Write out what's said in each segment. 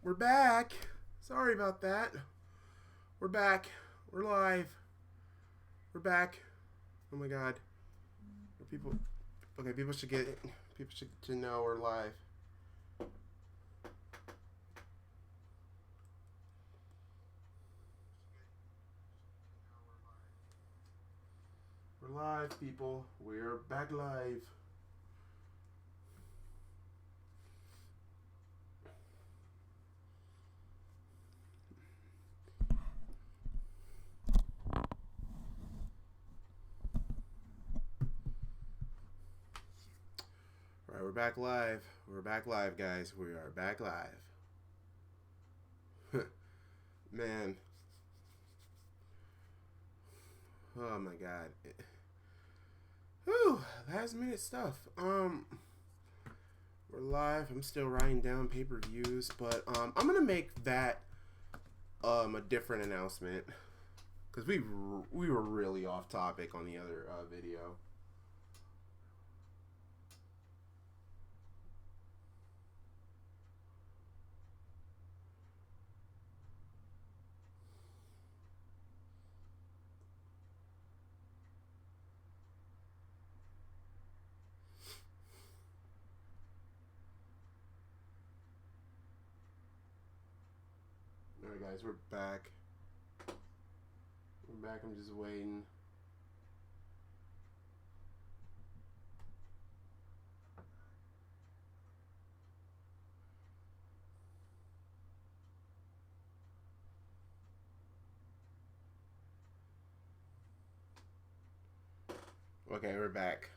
We're back. Sorry about that. We're back. We're live. We're back. Oh my god. People. Okay, people should get it. People should know we're live. We're live, people. We're back live. All right, we're back live. We're back live, guys. We are back live. Man. Oh my god. Whew, last minute stuff. We're live. I'm still writing down pay-per-views, but I'm gonna make that a different announcement because we were really off topic on the other video. Alright guys, we're back. We're back, I'm just waiting. Okay, we're back.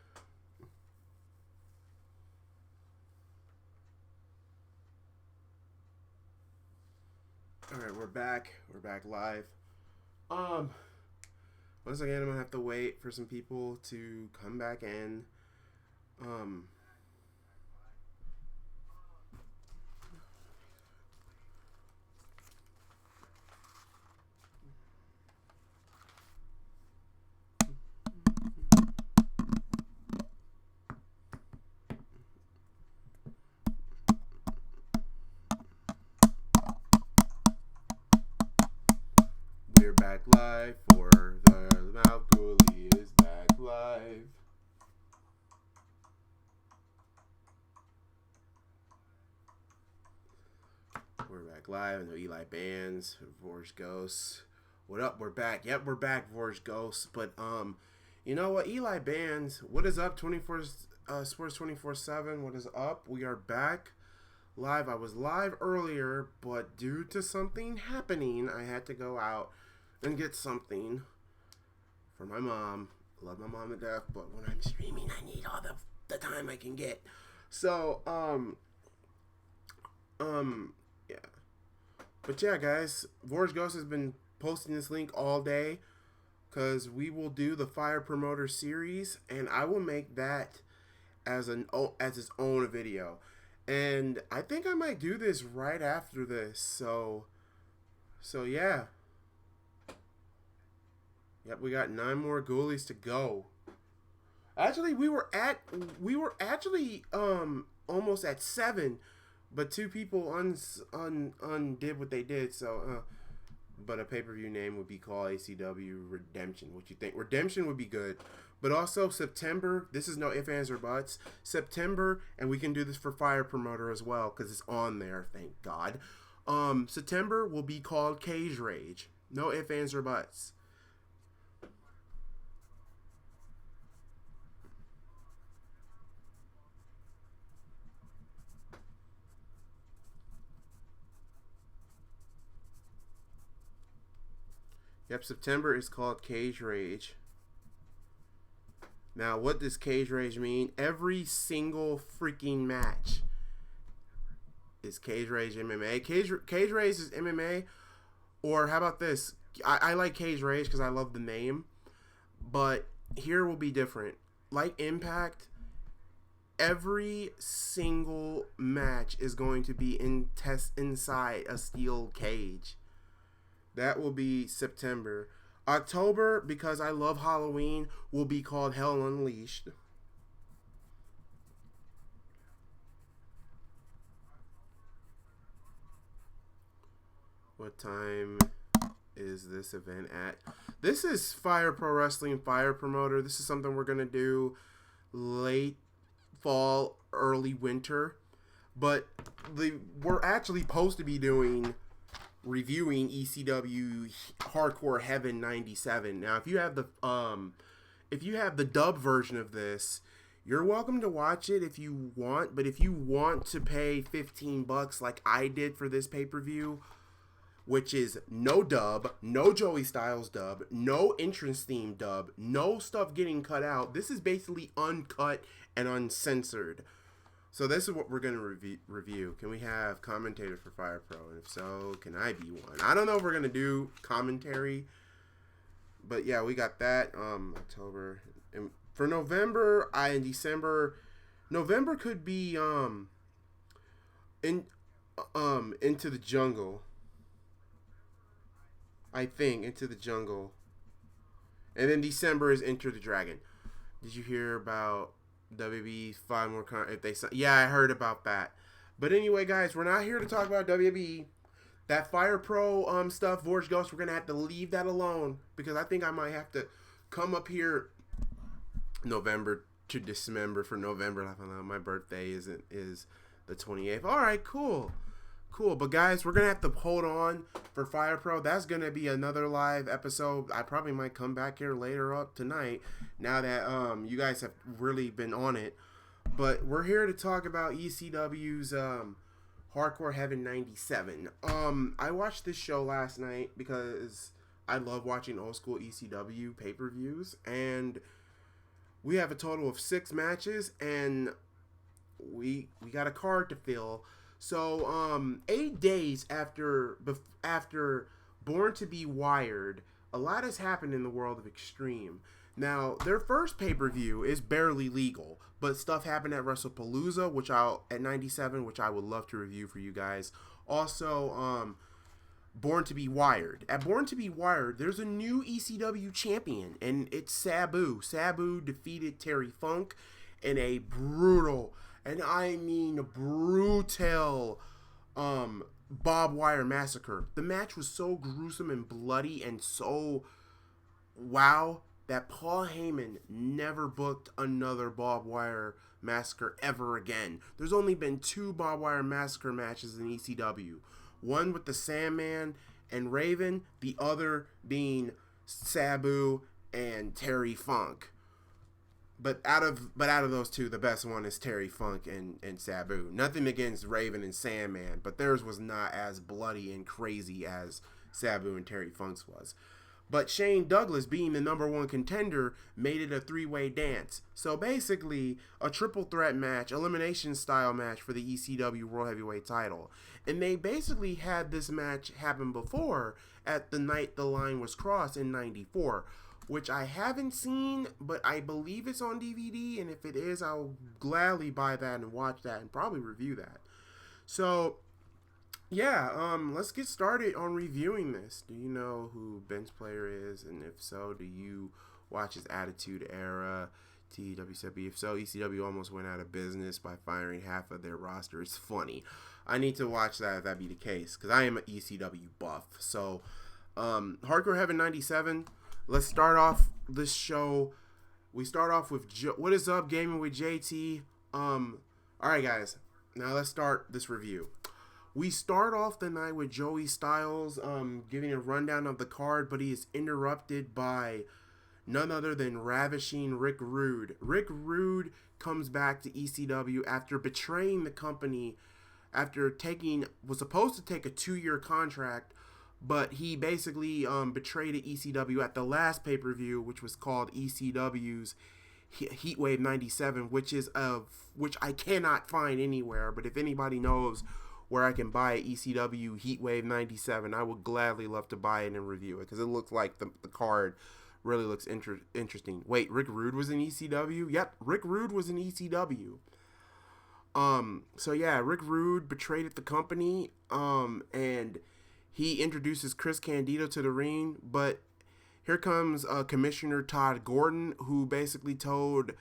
Alright, we're back. We're back live. Once again, I'm gonna have to wait for some people to come back in. We're back live for the MalcGoolie is back live. We're back live. I know Eli Bands, Vorge Ghosts. What up? We're back. Yep, we're back, Vorge Ghosts. But you know what? Eli Bands, what is up? 24 Sports 24/7. What is up? We are back live. I was live earlier, but due to something happening, I had to go out and get something for my mom. I love my mom to death, but when I'm streaming, I need all the time I can get. So, yeah. But yeah, guys, Vorge Ghost has been posting this link all day because we will do the Fire Promoter series, and I will make that as its own video. And I think I might do this right after this. So yeah. Yep, we got 9 more ghoulies to go. Actually, we were actually almost at 7, but 2 people undid what they did. So, but a pay-per-view name would be called ECW Redemption. What you think? Redemption would be good, but also September. This is no ifs, ands, or buts. September, and we can do this for Fire Promoter as well because it's on there. Thank God. September will be called Cage Rage. No ifs, ands, or buts. Yep, September is called Cage Rage. Now, what does Cage Rage mean? Every single freaking match is Cage Rage MMA. Cage Rage is MMA, or how about this? I like Cage Rage because I love the name, but here will be different. Like Impact, every single match is going to be inside a steel cage. That will be September. October, because I love Halloween, will be called Hell Unleashed. What time is this event at? This is Fire Pro Wrestling Fire Promoter. This is something we're going to do late fall, early winter. But we're actually supposed to be doing reviewing ECW Hardcore Heaven 97. Now, if you have the dub version of this, you're welcome to watch it if you want. But if you want to pay $15 like I did for this pay-per-view, which is no dub, no Joey Styles dub, no entrance theme dub, no stuff getting cut out. This is basically uncut and uncensored. So this is what we're going to review. Can we have commentator for Fire Pro? And if so, can I be one? I don't know if we're going to do commentary. But yeah, we got that. October. And for November, and December. November could be Into the Jungle. I think Into the Jungle. And then December is Enter the Dragon. Did you hear about WWE 5 more yeah, I heard about that. But anyway, guys, we're not here to talk about WWE. That Fire Pro stuff, Vorge Ghost, we're gonna have to leave that alone because I think I might have to come up here November to December for November. I don't know, my birthday is the 28th. All right, cool. But guys, we're gonna have to hold on for Fire Pro. That's gonna be another live episode. I probably might come back here later up tonight now that you guys have really been on it. But we're here to talk about ECW's Hardcore Heaven 97. I watched this show last night because I love watching old school ECW pay-per-views, and we have a total of 6 matches, and we got a card to fill. So, 8 days after Born to Be Wired, a lot has happened in the world of Extreme. Now, their first pay-per-view is barely legal, but stuff happened at WrestlePalooza, at 97, which I would love to review for you guys. Also, Born to Be Wired. At Born to Be Wired, there's a new ECW champion, and it's Sabu. Sabu defeated Terry Funk in a brutal, and I mean brutal, barbed wire massacre. The match was so gruesome and bloody and so wow that Paul Heyman never booked another barbed wire massacre ever again. There's only been 2 barbed wire massacre matches in ECW. One with the Sandman and Raven, the other being Sabu and Terry Funk. But out of those 2, the best one is Terry Funk and Sabu. Nothing against Raven and Sandman, but theirs was not as bloody and crazy as Sabu and Terry Funk's was. But Shane Douglas, being the number 1 contender, made it a 3-way dance. So basically, a triple threat match, elimination style match for the ECW World Heavyweight title. And they basically had this match happen before at the night the line was crossed in 94. Which I haven't seen, but I believe it's on DVD, and if it is, I'll gladly buy that and watch that and probably review that. So, yeah, let's get started on reviewing this. Do you know who Ben's Player is? And if so, do you watch his Attitude Era, TWCW? If so, ECW almost went out of business by firing half of their roster. It's funny. I need to watch that if that be the case, because I am an ECW buff. So, Hardcore Heaven 97... Let's start off this show. We start off with what is up, Gaming with JT. All right, guys. Now let's start this review. We start off the night with Joey Styles giving a rundown of the card, but he is interrupted by none other than ravishing Rick Rude. Rick Rude comes back to ECW after betraying the company, after was supposed to take a 2-year contract. But he basically betrayed ECW at the last pay-per-view, which was called ECW's Heatwave 97, which I cannot find anywhere. But if anybody knows where I can buy ECW Heatwave 97, I would gladly love to buy it and review it, because it looks like the card really looks interesting. Wait, Rick Rude was in ECW? Yep, Rick Rude was in ECW. So yeah, Rick Rude betrayed the company, and he introduces Chris Candido to the ring, but here comes Commissioner Todd Gordon, who basically told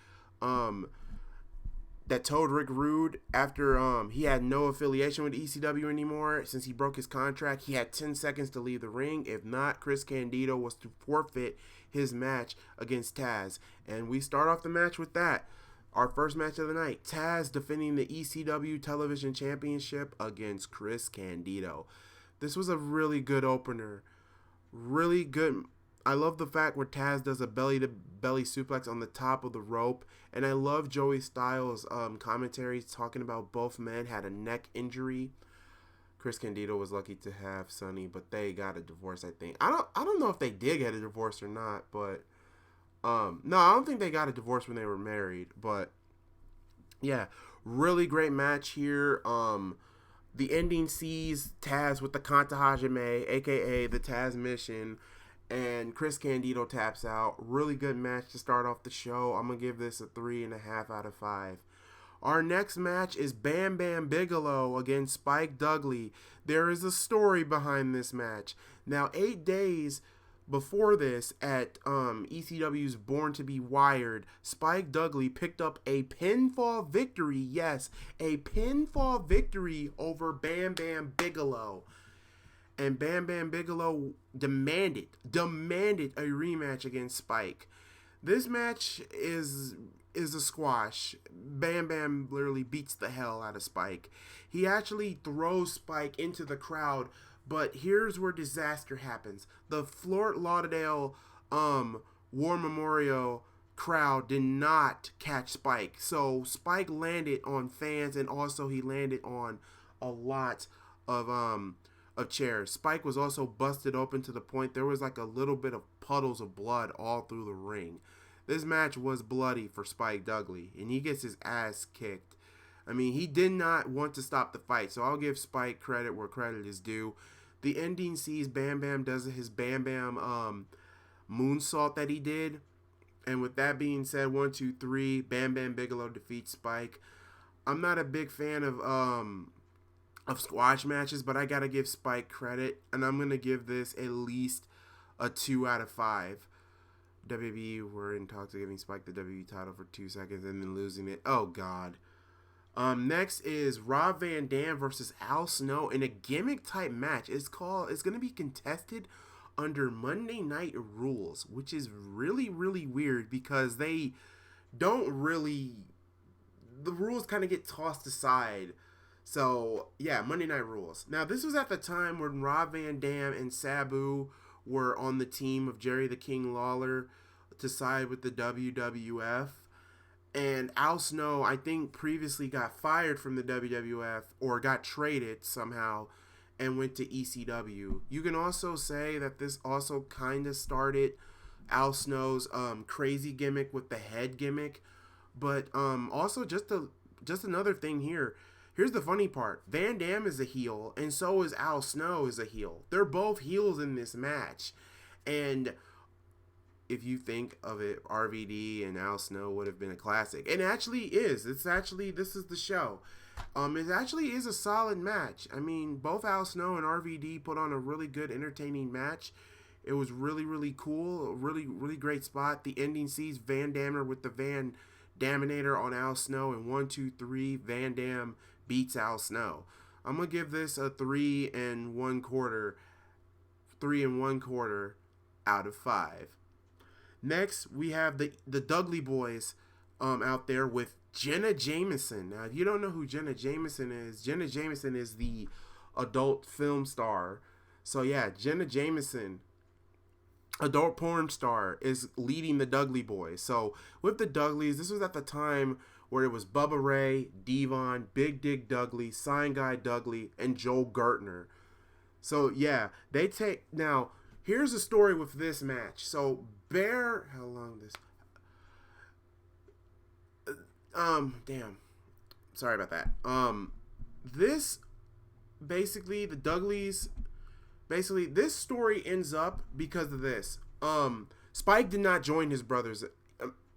that told Rick Rude after he had no affiliation with ECW anymore since he broke his contract. He had 10 seconds to leave the ring. If not, Chris Candido was to forfeit his match against Taz. And we start off the match with that. Our first match of the night, Taz defending the ECW Television Championship against Chris Candido. This was a really good opener. Really good. I love the fact where Taz does a belly-to-belly suplex on the top of the rope. And I love Joey Styles' commentary talking about both men had a neck injury. Chris Candido was lucky to have Sonny, but they got a divorce, I think. I don't know if they did get a divorce or not, but no, I don't think they got a divorce when they were married. But yeah, really great match here. The ending sees Taz with the Kanta Hajime, aka the Taz Mission, and Chris Candido taps out. Really good match to start off the show. I'm going to give this a 3.5 out of 5. Our next match is Bam Bam Bigelow against Spike Dudley. There is a story behind this match. Now, 8 days before this at ECW's Born to Be Wired, Spike Dudley picked up a pinfall victory. Yes, a pinfall victory over Bam Bam Bigelow. And Bam Bam Bigelow demanded a rematch against Spike. This match is a squash. Bam Bam literally beats the hell out of Spike. He actually throws Spike into the crowd, but here's where disaster happens. The Fort Lauderdale War Memorial crowd did not catch Spike. So Spike landed on fans, and also he landed on a lot of chairs. Spike was also busted open to the point there was like a little bit of puddles of blood all through the ring. This match was bloody for Spike Dudley, and he gets his ass kicked. I mean, he did not want to stop the fight, so I'll give Spike credit where credit is due. The ending sees Bam Bam does his Bam Bam moonsault that he did. And with that being said, 1, 2, 3, Bam Bam Bigelow defeats Spike. I'm not a big fan of squash matches, but I gotta give Spike credit, and I'm gonna give this at least a 2 out of 5. WWE were in talks of giving Spike the WWE title for 2 seconds and then losing it. Oh God. Next is Rob Van Dam versus Al Snow in a gimmick type match. It's gonna be contested under Monday Night Rules, which is really, really weird because they don't really, the rules kind of get tossed aside. So, yeah, Monday Night Rules. Now, this was at the time when Rob Van Dam and Sabu were on the team of Jerry the King Lawler to side with the WWF. And Al Snow, I think, previously got fired from the WWF or got traded somehow and went to ECW. You can also say that this also kind of started Al Snow's crazy gimmick with the head gimmick. But also just another thing here. Here's the funny part. Van Dam is a heel, and so is Al Snow is a heel. They're both heels in this match. And if you think of it, RVD and Al Snow would have been a classic. And it actually is. This is the show. It actually is a solid match. I mean, both Al Snow and RVD put on a really good, entertaining match. It was really, really cool. A really, really great spot. The ending sees Van Dammer with the Van Daminator on Al Snow. And 1, 2, 3, Van Dam beats Al Snow. I'm going to give this a 3 1/4 out of 5. Next, we have the Dudley Boys out there with Jenna Jameson. Now, if you don't know who Jenna Jameson is the adult film star. So, yeah, Jenna Jameson, adult porn star, is leading the Dudley Boys. So, with the Dudleys, this was at the time where it was Bubba Ray, Devon, Big Dig Dudley, Sign Guy Dudley, and Joel Gertner. So, yeah, they take... Now, here's the story with this match. So, how long this... damn. Sorry about that. This, basically, the Dudleys... Basically, this story ends up because of this. Spike did not join his brothers.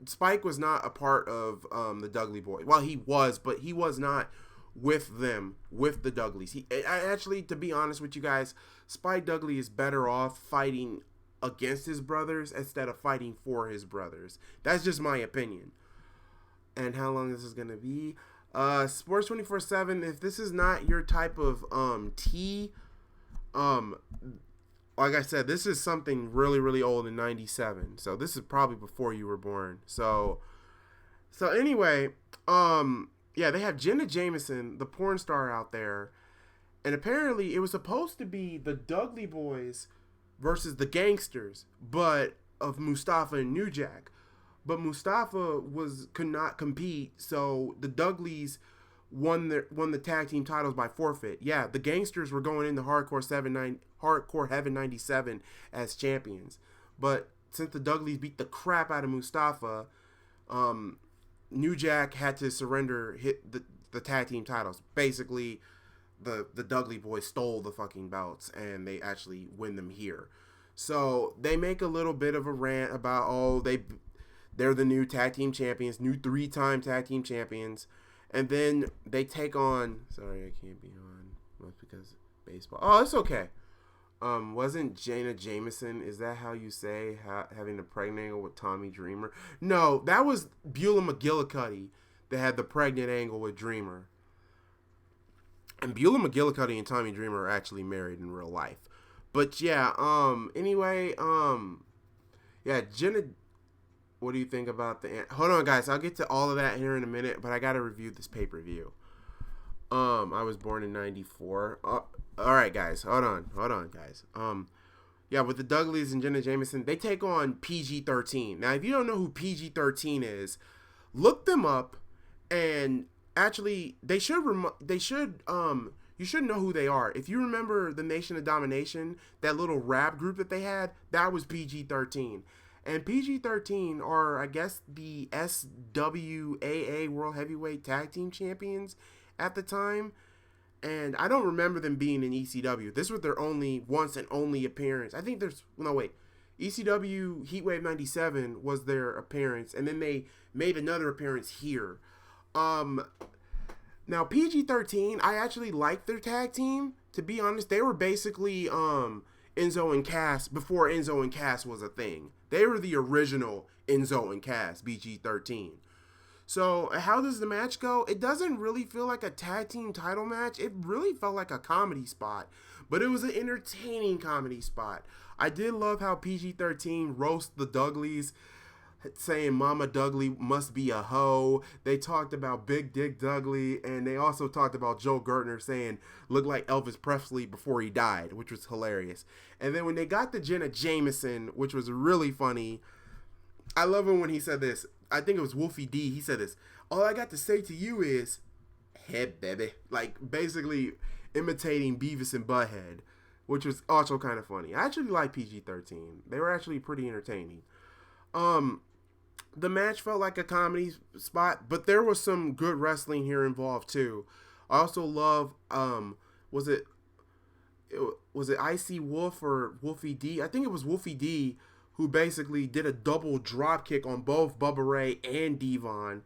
Spike was not a part of the Dudley Boys. Well, he was, but he was not with them, with the Dudleys. Actually, to be honest with you guys, Spike Dudley is better off fighting against his brothers instead of fighting for his brothers. That's just my opinion. and how long this is gonna be. Sports 24/7. If this is not your type of tea, like I said, this is something really, really old in '97. So this is probably before you were born. So anyway, yeah, they have Jenna Jameson, the porn star out there, and apparently it was supposed to be the Dudley Boys versus the Gangsters, but of Mustafa and New Jack. But Mustafa could not compete, so the Dudleys won the tag team titles by forfeit. Yeah, the Gangsters were going into Hardcore Heaven '97 as champions, but since the Dudleys beat the crap out of Mustafa, New Jack had to surrender the tag team titles. Basically, the Dudley Boys stole the fucking belts, and they actually win them here. So they make a little bit of a rant about, they're the new tag team champions, new 3-time tag team champions. And then they take on, sorry, I can't be on, that's because baseball. Oh, it's okay. Wasn't Jenna Jameson, is that how you say, having the pregnant angle with Tommy Dreamer? No, that was Beulah McGillicuddy that had the pregnant angle with Dreamer. And Beulah McGillicuddy and Tommy Dreamer are actually married in real life. But yeah, anyway, yeah, Jenna, what do you think about hold on, guys, I'll get to all of that here in a minute, but I gotta review this pay-per-view. I was born in '94. Alright, guys, hold on, guys. Yeah, with the Dudleys and Jenna Jameson, they take on PG-13. Now, if you don't know who PG-13 is, look them up, and actually, you should know who they are. If you remember the Nation of Domination, that little rap group that they had, that was PG-13. And PG-13 are, I guess, the SWAA World Heavyweight Tag Team Champions at the time. And I don't remember them being in ECW. This was their once and only appearance. I think ECW Heatwave 97 was their appearance. And then they made another appearance here. Now, PG-13, I actually liked their tag team. To be honest, they were basically Enzo and Cass before Enzo and Cass was a thing. They were the original Enzo and Cass, PG-13. So, how does the match go? It doesn't really feel like a tag team title match. It really felt like a comedy spot. But it was an entertaining comedy spot. I did love how PG-13 roast the Dudleys, saying Mama Dudley must be a hoe. They talked about Big Dick Dudley, and they also talked about Joe Gertner saying looked like Elvis Presley before he died, which was hilarious. And then when they got to Jenna Jameson, which was really funny, I love him when he said this. I think it was Wolfie D. He said this, all I got to say to you is, head baby. Like, basically imitating Beavis and Butthead, which was also kind of funny. I actually like PG-13. They were actually pretty entertaining. The match felt like a comedy spot, but there was some good wrestling here involved too. I also love, was it Icy Wolf or Wolfie D? I think it was Wolfie D who basically did a double drop kick on both Bubba Ray and Devon.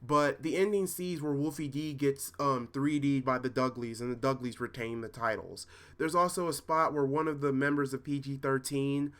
But the ending sees where Wolfie D gets 3D'd by the Dudleys, and the Dudleys retain the titles. There's also a spot where one of the members of PG-13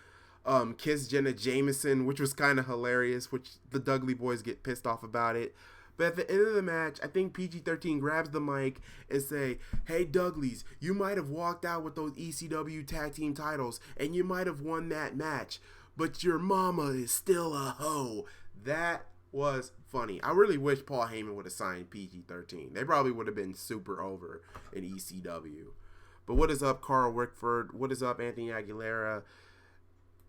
kissed Jenna Jameson, which was kind of hilarious, which the Dudley Boys get pissed off about it. But at the end of the match, I think PG-13 grabs the mic and say, hey Dudleys, you might have walked out with those ECW tag team titles, and you might have won that match, but your mama is still a hoe. That was funny. I really wish Paul Heyman would have signed PG-13. They probably would have been super over in ECW. But what is up, Carl Wickford? What is up, Anthony Aguilera?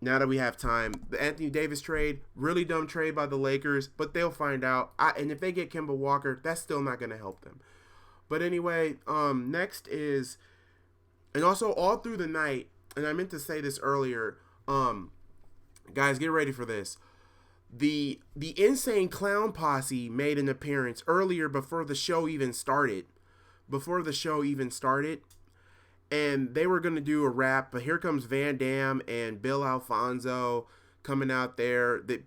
Now that we have time, the Anthony Davis trade, really dumb trade by the Lakers, but they'll find out. And if they get Kemba Walker, that's still not going to help them. But anyway, next is, and also all through the night, and I meant to say this earlier, guys, get ready for this. The Insane Clown Posse made an appearance earlier before the show even started. And they were going to do a rap, but here comes Van Dam and Bill Alfonso coming out there. The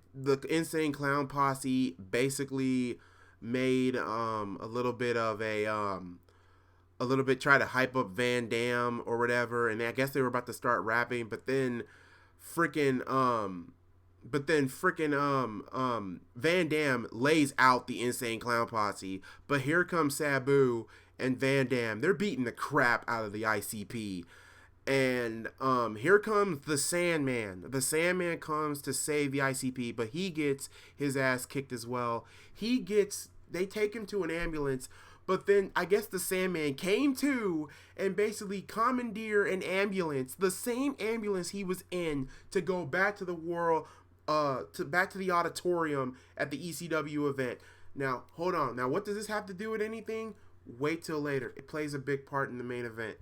Insane Clown Posse basically made a little bit, try to hype up Van Dam or whatever, and I guess they were about to start rapping, but then freaking But then freaking Van Dam lays out the Insane Clown Posse. But here comes Sabu and Van Dam. They're beating the crap out of the ICP. And here comes the Sandman. The Sandman comes to save the ICP, but he gets his ass kicked as well. They take him to an ambulance, but then I guess the Sandman came to and basically commandeer an ambulance, the same ambulance he was in, to go back to the world, back to the auditorium at the ECW event. Now, hold on. Now, what does this have to do with anything? Wait till later. It plays a big part in the main event.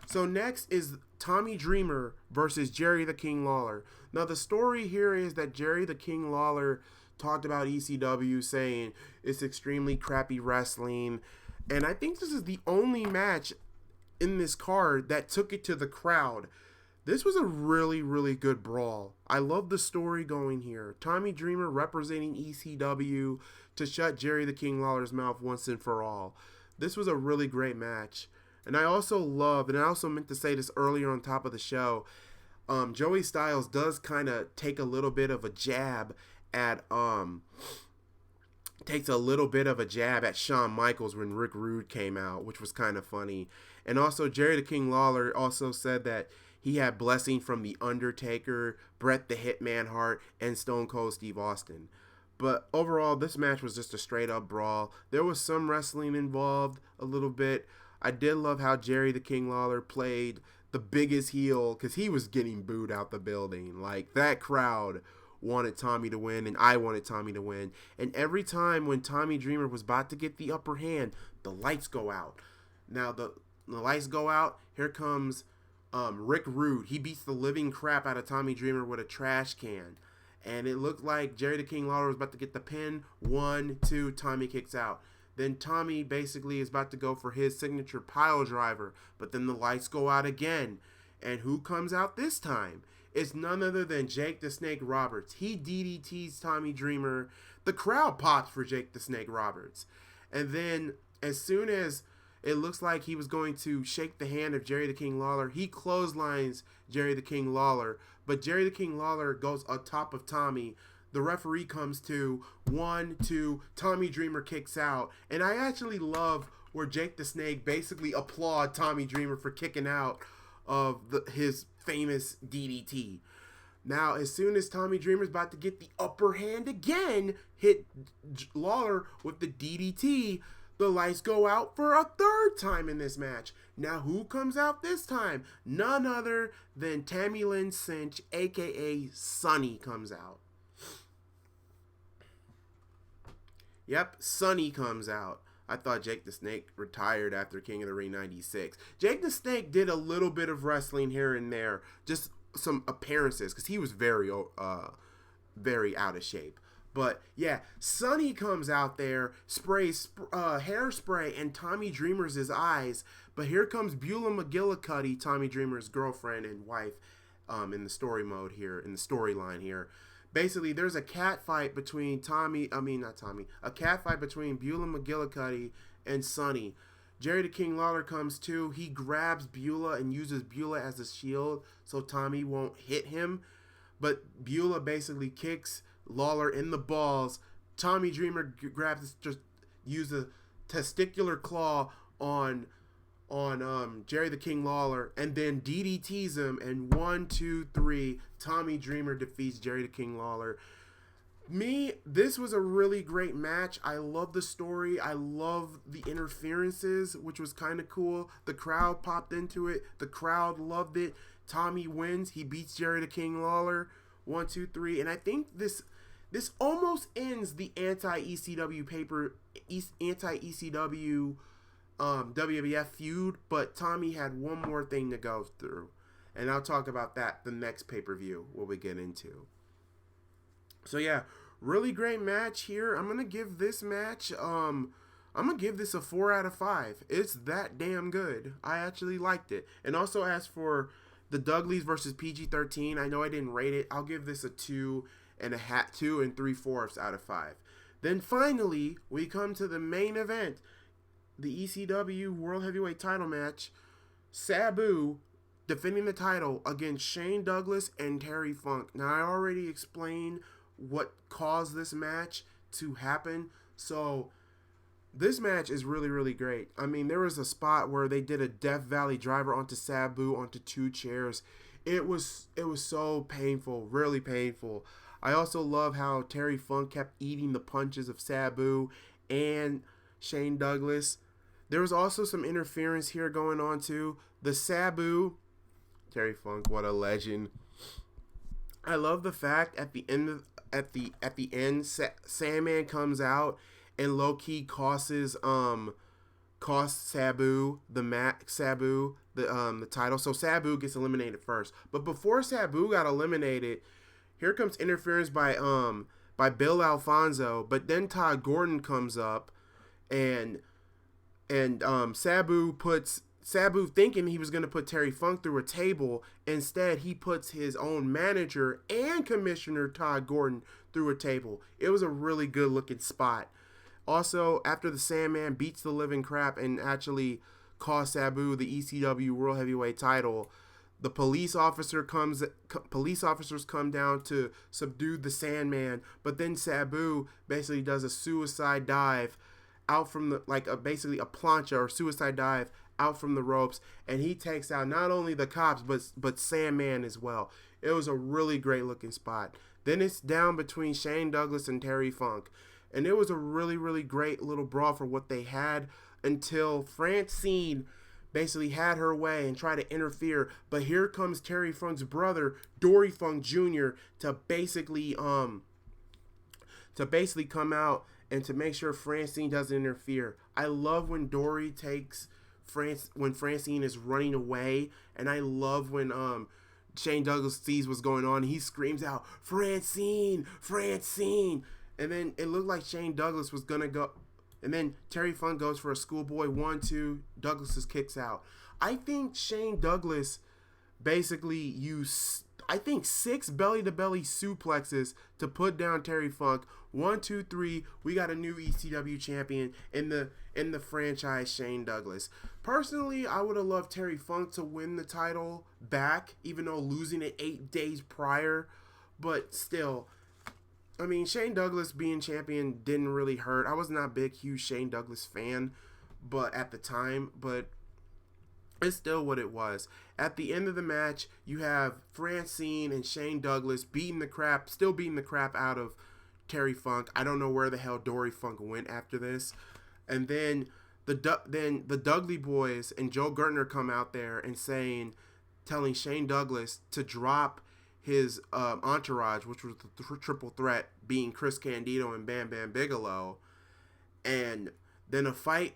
So next is Tommy Dreamer versus Jerry the King Lawler. Now, the story here is that Jerry the King Lawler talked about ECW, saying it's extremely crappy wrestling. And I think this is the only match in this card that took it to the crowd. This was a really, really good brawl. I love the story going here. Tommy Dreamer representing ECW to shut Jerry the King Lawler's mouth once and for all. This was a really great match. And I also meant to say this earlier on top of the show, Joey Styles does kind of take a little bit of a jab at Shawn Michaels when Rick Rude came out, which was kind of funny. And also Jerry the King Lawler also said that he had blessing from The Undertaker, Bret the Hitman Hart, and Stone Cold Steve Austin. But overall, this match was just a straight up brawl. There was some wrestling involved a little bit. I did love how Jerry the King Lawler played the biggest heel, because he was getting booed out the building. Like, that crowd wanted Tommy to win, and I wanted Tommy to win. And every time when Tommy Dreamer was about to get the upper hand, the lights go out. Now the lights go out. Here comes Rick Rude. He beats the living crap out of Tommy Dreamer with a trash can. And it looked like Jerry the King Lawler was about to get the pin. 1, 2, Tommy kicks out. Then Tommy basically is about to go for his signature pile driver. But then the lights go out again. And who comes out this time? It's none other than Jake the Snake Roberts. He DDTs Tommy Dreamer. The crowd pops for Jake the Snake Roberts. And then as soon as it looks like he was going to shake the hand of Jerry the King Lawler, he clotheslines Jerry the King Lawler. But Jerry the King Lawler goes on top of Tommy. The referee comes to. 1, 2, Tommy Dreamer kicks out. And I actually love where Jake the Snake basically applaud Tommy Dreamer for kicking out of his famous DDT. Now, as soon as Tommy Dreamer's about to get the upper hand again, hit Lawler with the DDT, the lights go out for a third time in this match. Now, who comes out this time? None other than Tammy Lynn Cinch, a.k.a. Sunny, comes out. Yep, Sunny comes out. I thought Jake the Snake retired after King of the Ring 96. Jake the Snake did a little bit of wrestling here and there, just some appearances, because he was very out of shape. But yeah, Sunny comes out there, sprays hairspray and Tommy Dreamer's eyes. But here comes Beulah McGillicuddy, Tommy Dreamer's girlfriend and wife, in the storyline here. Basically, there's a cat fight between Beulah McGillicuddy and Sunny. Jerry the King Lawler comes too. He grabs Beulah and uses Beulah as a shield so Tommy won't hit him. But Beulah basically kicks Lawler in the balls. Tommy Dreamer uses a testicular claw on Jerry the King Lawler and then DDTs him, and 1, 2, 3, Tommy Dreamer defeats Jerry the King Lawler. This was a really great match. I love the story. I love the interferences, which was kind of cool. The crowd popped into it. The crowd loved it. Tommy wins. He beats Jerry the King Lawler. 1, 2, 3. And I think this almost ends the anti-ECW WWF feud, but Tommy had one more thing to go through, and I'll talk about that the next pay-per-view what we get into. So yeah, really great match here. I'm gonna give this match a 4 out of 5. It's that damn good. I actually liked it. And also, as for the Dudleys versus PG-13, I know I didn't rate it. I'll give this a 2 and 3/4 out of 5. Then finally, we come to the main event, the ECW World Heavyweight title match. Sabu defending the title against Shane Douglas and Terry Funk. Now, I already explained what caused this match to happen, so this match is really, really great. I mean, there was a spot where they did a Death Valley driver onto Sabu onto 2 chairs. It was so painful, really painful. I also love how Terry Funk kept eating the punches of Sabu and Shane Douglas. There was also some interference here going on too. The Sabu, Terry Funk, what a legend. I love the fact at the end Sandman comes out and low key costs Sabu the title. So Sabu gets eliminated first. But before Sabu got eliminated, here comes interference by Bill Alfonso. But then Todd Gordon comes up and Sabu thinking he was going to put Terry Funk through a table. Instead, he puts his own manager and commissioner Todd Gordon through a table. It was a really good looking spot. Also, after the Sandman beats the living crap and actually costs Sabu the ECW World Heavyweight title, the police officers come down to subdue the Sandman, but then Sabu basically does a suicide dive out from the, basically a plancha or suicide dive out from the ropes, and he takes out not only the cops but Sandman as well. It was a really great looking spot. Then it's down between Shane Douglas and Terry Funk, and it was a really, really great little brawl for what they had until Francine basically had her way and tried to interfere. But here comes Terry Funk's brother, Dory Funk Jr., to basically come out and to make sure Francine doesn't interfere. I love when Dory takes when Francine is running away, and I love when Shane Douglas sees what's going on. He screams out, "Francine, Francine!" And then it looked like Shane Douglas was gonna go, and then Terry Funk goes for a schoolboy 1-2. Douglas kicks out. I think Shane Douglas basically used, 6 belly-to-belly suplexes to put down Terry Funk. 1, 2, 3. We got a new ECW champion in the franchise, Shane Douglas. Personally, I would have loved Terry Funk to win the title back, even though losing it 8 days prior. But still, I mean, Shane Douglas being champion didn't really hurt. I was not a big, huge Shane Douglas fan, but at the time, but it's still what it was. At the end of the match, you have Francine and Shane Douglas beating the crap out of Terry Funk. I don't know where the hell Dory Funk went after this. And then the Dudley Boys and Joe Gertner come out there and telling Shane Douglas to drop his entourage, which was the triple threat, being Chris Candido and Bam Bam Bigelow. And then a fight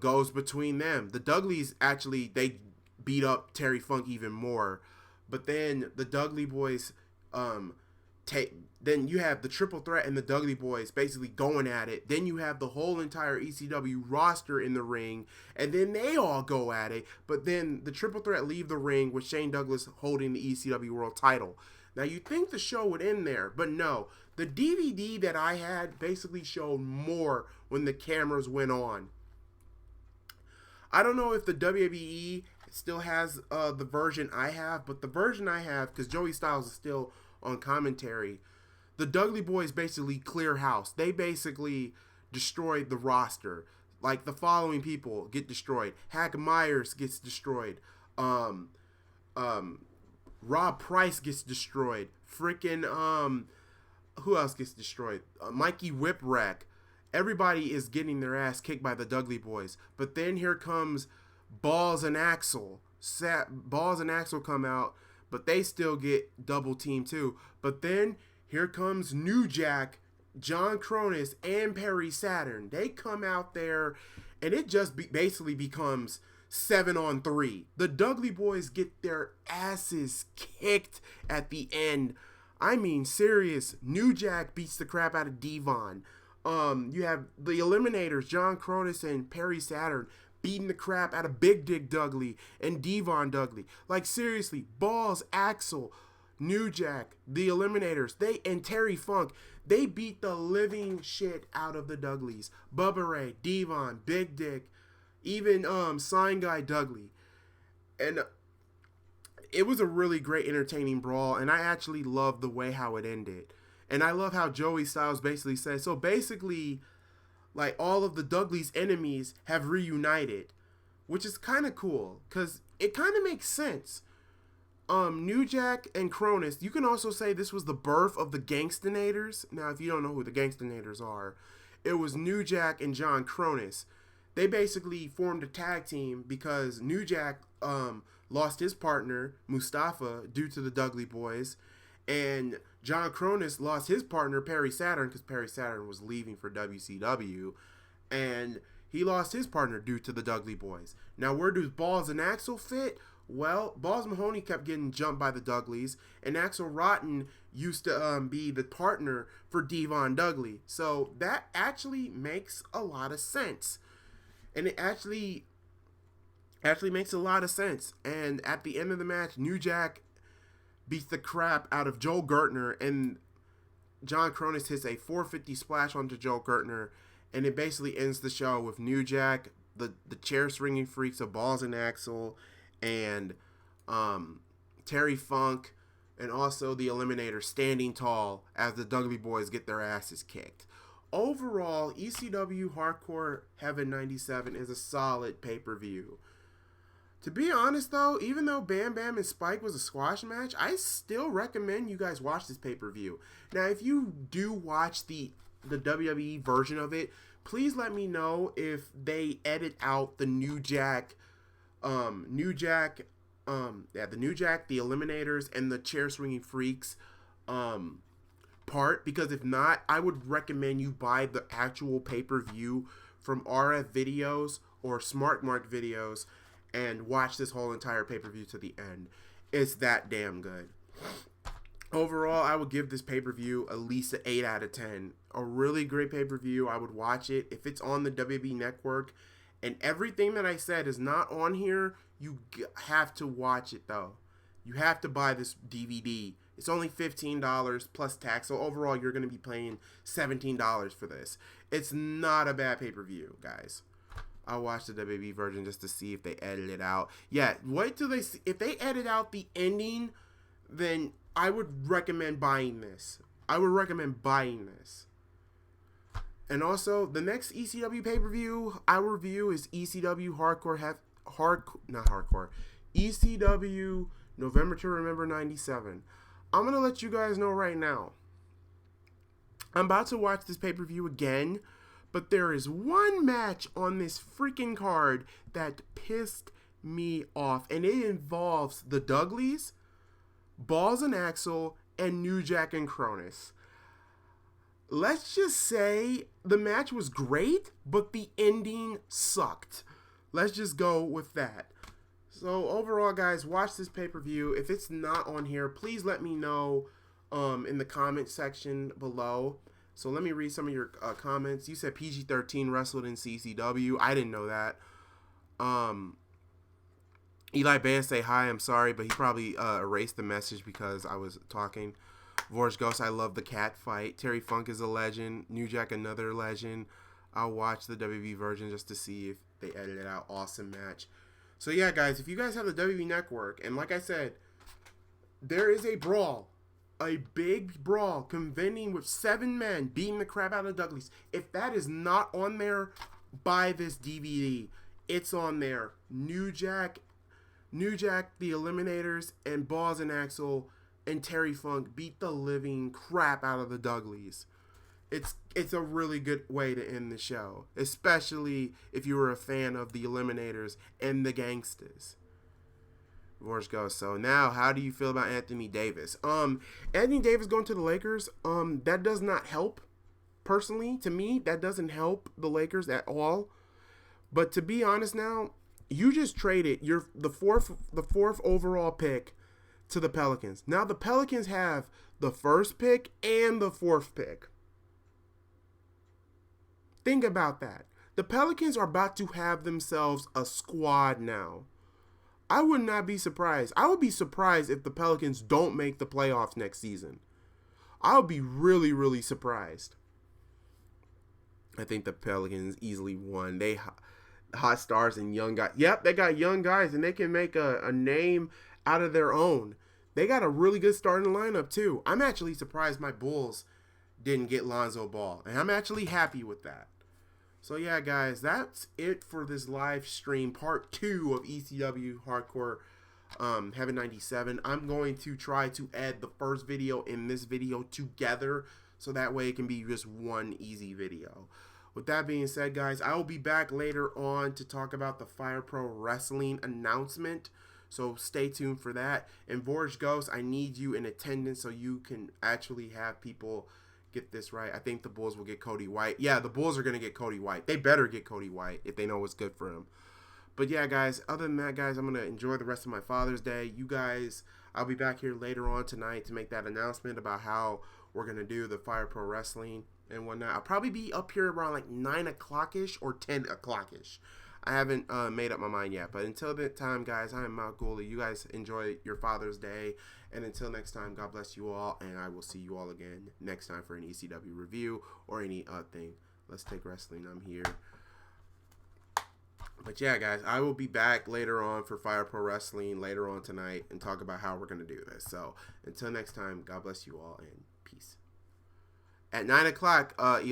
goes between them. The Dudleys actually, they beat up Terry Funk even more. But then the Dudley Boys then you have the triple threat and the Dudley Boys basically going at it. Then you have the whole entire ECW roster in the ring, and then they all go at it. But then the triple threat leave the ring with Shane Douglas holding the ECW World title. Now, you'd think the show would end there, but no. The DVD that I had basically showed more when the cameras went on. I don't know if the WWE still has the version I have, but the version I have, because Joey Styles is still on commentary, the Dudley Boys basically clear house. They basically destroyed the roster. Like, the following people get destroyed. Hack Myers gets destroyed. Rob Price gets destroyed. Freaking, who else gets destroyed? Mikey Whipwreck. Everybody is getting their ass kicked by the Dudley Boys. But then here comes Balls and Axel. Balls and Axel come out, but they still get double teamed too. But then here comes New Jack, John Cronus, and Perry Saturn. They come out there, and it just basically becomes 7-on-3. The Dudley Boys get their asses kicked at the end. I mean, serious. New Jack beats the crap out of Devon. You have the Eliminators, John Cronus and Perry Saturn, beating the crap out of Big Dick Dudley and Devon Dudley. Like, seriously, Balls, Axel, New Jack, the Eliminators, and Terry Funk, they beat the living shit out of the Dudleys. Bubba Ray, Devon, Big Dick, even Sign Guy Dudley. And it was a really great, entertaining brawl, and I actually loved the way how it ended. And I love how Joey Styles basically says, so basically, like, all of the Dudley's enemies have reunited, which is kind of cool, because it kind of makes sense. New Jack and Cronus, you can also say this was the birth of the Gangstonators. Now, if you don't know who the Gangstonators are, it was New Jack and John Cronus. They basically formed a tag team because New Jack lost his partner, Mustafa, due to the Dudley Boys, and John Cronus lost his partner, Perry Saturn, because Perry Saturn was leaving for WCW, and he lost his partner due to the Dudley Boys. Now, where do Balls and Axel fit? Well, Balls Mahoney kept getting jumped by the Dudleys, and Axel Rotten used to be the partner for Devon Dudley. So that actually makes a lot of sense. And it actually makes a lot of sense. And at the end of the match, New Jack beats the crap out of Joel Gertner, and John Cronus hits a 450 splash onto Joel Gertner, and it basically ends the show with New Jack, the chair swinging freaks of Balls and Axel, and Terry Funk, and also the Eliminator standing tall as the Dudley Boys get their asses kicked. Overall, ECW Hardcore Heaven 97 is a solid pay-per-view. To be honest, though, even though Bam Bam and Spike was a squash match, I still recommend you guys watch this pay-per-view. Now, if you do watch the WWE version of it, please let me know if they edit out the New Jack, the New Jack, the Eliminators, and the chair swinging freaks part, because if not, I would recommend you buy the actual pay-per-view from RF Videos or Smart Mark Videos and watch this whole entire pay-per-view to the end. It's that damn good. Overall, I would give this pay-per-view at least an 8 out of 10. A really great pay-per-view. I would watch it. If it's on the WWE Network and everything that I said is not on here, you have to watch it, though. You have to buy this DVD. It's only $15 plus tax, so overall you're going to be paying $17 for this. It's not a bad pay-per-view, guys. I'll watch the WWE version just to see if they edit it out. Yeah, wait till they see. If they edit out the ending, then I would recommend buying this. And also, the next ECW pay-per-view I review is ECW ECW November to Remember 97. I'm going to let you guys know right now. I'm about to watch this pay-per-view again, but there is one match on this freaking card that pissed me off, and it involves the Dudleys, Balls and Axel, and New Jack and Cronus. Let's just say the match was great, but the ending sucked. Let's just go with that. So overall, guys, watch this pay-per-view. If it's not on here, please let me know in the comment section below. So let me read some of your comments. You said PG-13 wrestled in CCW. I didn't know that. Eli Baez say hi. I'm sorry, but he probably erased the message because I was talking. Vorge Ghost, I love the cat fight. Terry Funk is a legend. New Jack, another legend. I'll watch the WWE version just to see if they edit it out. Awesome match. So yeah, guys, if you guys have the WWE Network, and like I said, there is a brawl. A big brawl convening with 7 men beating the crap out of the Dudleys. If that is not on there, buy this DVD. It's on there. New Jack, the Eliminators, and Balls and Axel and Terry Funk beat the living crap out of the Dudleys. It's a really good way to end the show, especially if you were a fan of the Eliminators and the Gangstas. Vorge goes, so now how do you feel about Anthony Davis? Anthony Davis going to the Lakers, that does not help. Personally, to me, that doesn't help the Lakers at all. But to be honest now, you just traded the fourth overall pick to the Pelicans. Now the Pelicans have the first pick and the 4th pick. Think about that. The Pelicans are about to have themselves a squad now. I would not be surprised. I would be surprised if the Pelicans don't make the playoffs next season. I would be really, really surprised. I think the Pelicans easily won. They hot stars and young guys. Yep, they got young guys, and they can make a name out of their own. They got a really good starting lineup too. I'm actually surprised my Bulls didn't get Lonzo Ball, and I'm actually happy with that. So yeah, guys, that's it for this live stream, part 2 of ECW Hardcore Heaven 97. I'm going to try to add the first video and this video together, so that way it can be just one easy video. With that being said, guys, I will be back later on to talk about the Fire Pro Wrestling announcement. So stay tuned for that. And Vorge Ghost, I need you in attendance so you can actually have people get this right. I think the Bulls will get Cody White. Yeah, the Bulls are going to get Cody White. They better get Cody White if they know what's good for him. But yeah, guys, other than that, guys, I'm going to enjoy the rest of my Father's Day. You guys, I'll be back here later on tonight to make that announcement about how we're going to do the Fire Pro Wrestling and whatnot. I'll probably be up here around like 9 o'clock-ish or 10 o'clock-ish. I haven't made up my mind yet. But until that time, guys, I am MalcGoolie. You guys enjoy your Father's Day. And until next time, God bless you all. And I will see you all again next time for an ECW review or any thing. Let's Take Wrestling. I'm here. But yeah, guys, I will be back later on for Fire Pro Wrestling later on tonight and talk about how we're going to do this. So until next time, God bless you all and peace. At 9 o'clock,